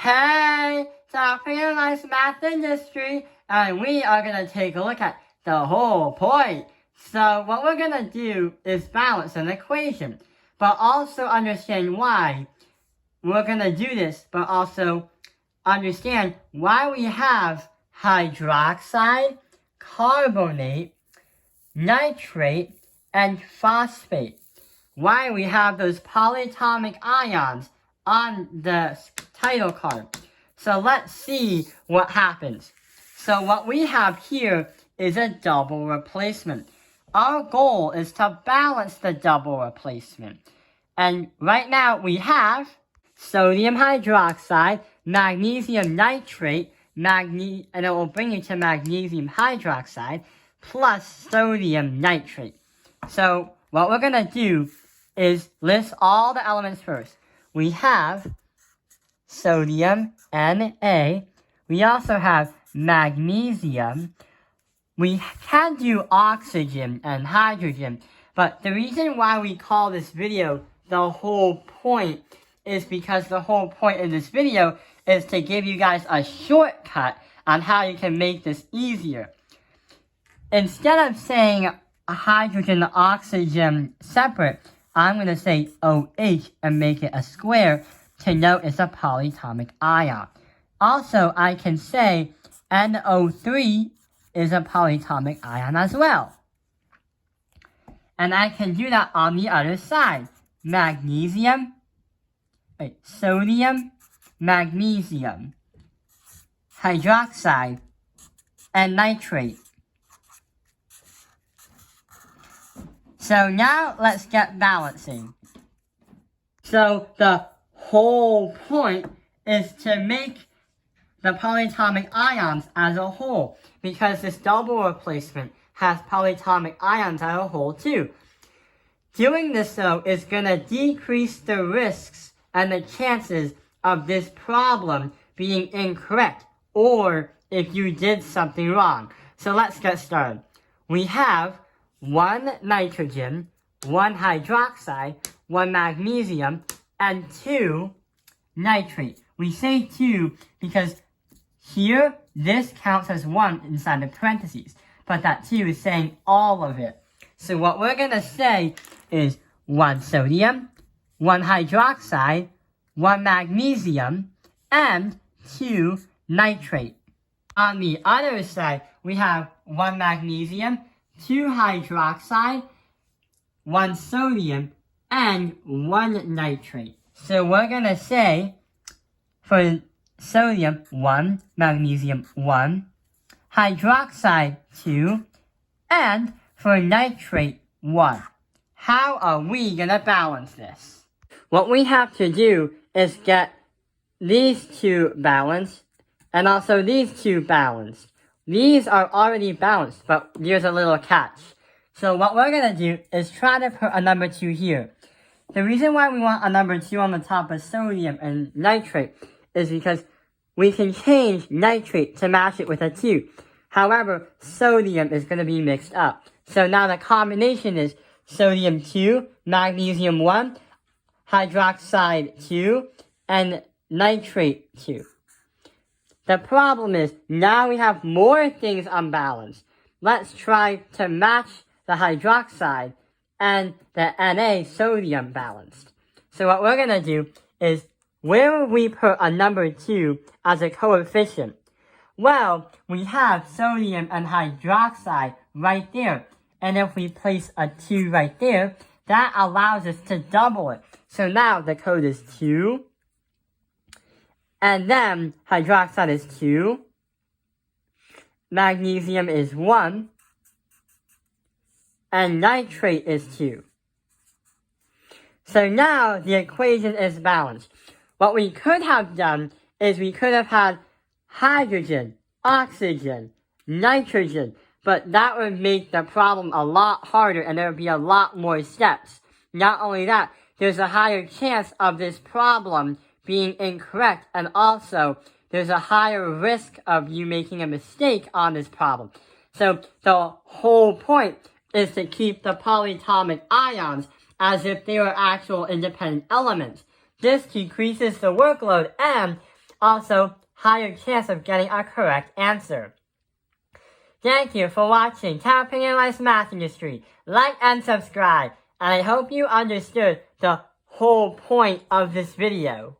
Hey, it's our Realized Math Industry, and we are going to take a look at the whole point. So what we're going to do is balance an equation, but also understand why we're going to do this, but also understand why we have hydroxide, carbonate, nitrate, and phosphate. Why we have those polyatomic ions on the title card. So let's see what happens. So what we have here is a double replacement. Our goal is to balance the double replacement. And right now we have sodium hydroxide, magnesium nitrate, and it will bring you to magnesium hydroxide plus sodium nitrate. So what we're going to do is list all the elements first. We have sodium, Na. We also have magnesium. We can do oxygen and hydrogen, but the reason why we call this video the whole point is because the whole point in this video is to give you guys a shortcut on how you can make this easier. Instead of saying hydrogen and oxygen separate, I'm going to say OH and make it a square to note it's a polyatomic ion. Also, I can say NO3 is a polyatomic ion as well. And I can do that on the other side. Sodium, magnesium, hydroxide, and nitrate. So now let's get balancing. So the whole point is to make the polyatomic ions as a whole, because this double replacement has polyatomic ions as a whole too. Doing this though is going to decrease the risks and the chances of this problem being incorrect, or if you did something wrong. So let's get started. We have 1 nitrogen, 1 hydroxide, 1 magnesium, and 2 nitrate. We say 2 because here, this counts as 1 inside the parentheses, but that 2 is saying all of it. So what we're going to say is 1 sodium, 1 hydroxide, 1 magnesium, and 2 nitrate. On the other side, we have 1 magnesium, 2 hydroxide, 1 sodium, and 1 nitrate. So we're going to say for sodium 1, magnesium 1, hydroxide 2, and for nitrate 1. How are we going to balance this? What we have to do is get these two balanced and also these two balanced. These are already balanced, but there's a little catch. So what we're going to do is try to put a number 2 here. The reason why we want a number 2 on the top of sodium and nitrate is because we can change nitrate to match it with a 2. However, sodium is going to be mixed up. So now the combination is sodium 2, magnesium 1, hydroxide 2, and nitrate 2. The problem is, now we have more things unbalanced. Let's try to match the hydroxide and the Na sodium balanced. So what we're going to do is, where would we put a number 2 as a coefficient? Well, we have sodium and hydroxide right there. And if we place a 2 right there, that allows us to double it. So now the code is 2. And then hydroxide is 2. Magnesium is 1. And nitrate is 2. So now the equation is balanced. What we could have done is we could have had hydrogen, oxygen, nitrogen, but that would make the problem a lot harder and there would be a lot more steps. Not only that, there's a higher chance of this problem being incorrect, and also there's a higher risk of you making a mistake on this problem. So the whole point is to keep the polyatomic ions as if they were actual independent elements. This decreases the workload, and also higher chance of getting a correct answer. Thank you for watching Tapping Analyze Math Industry. Like and subscribe, and I hope you understood the whole point of this video.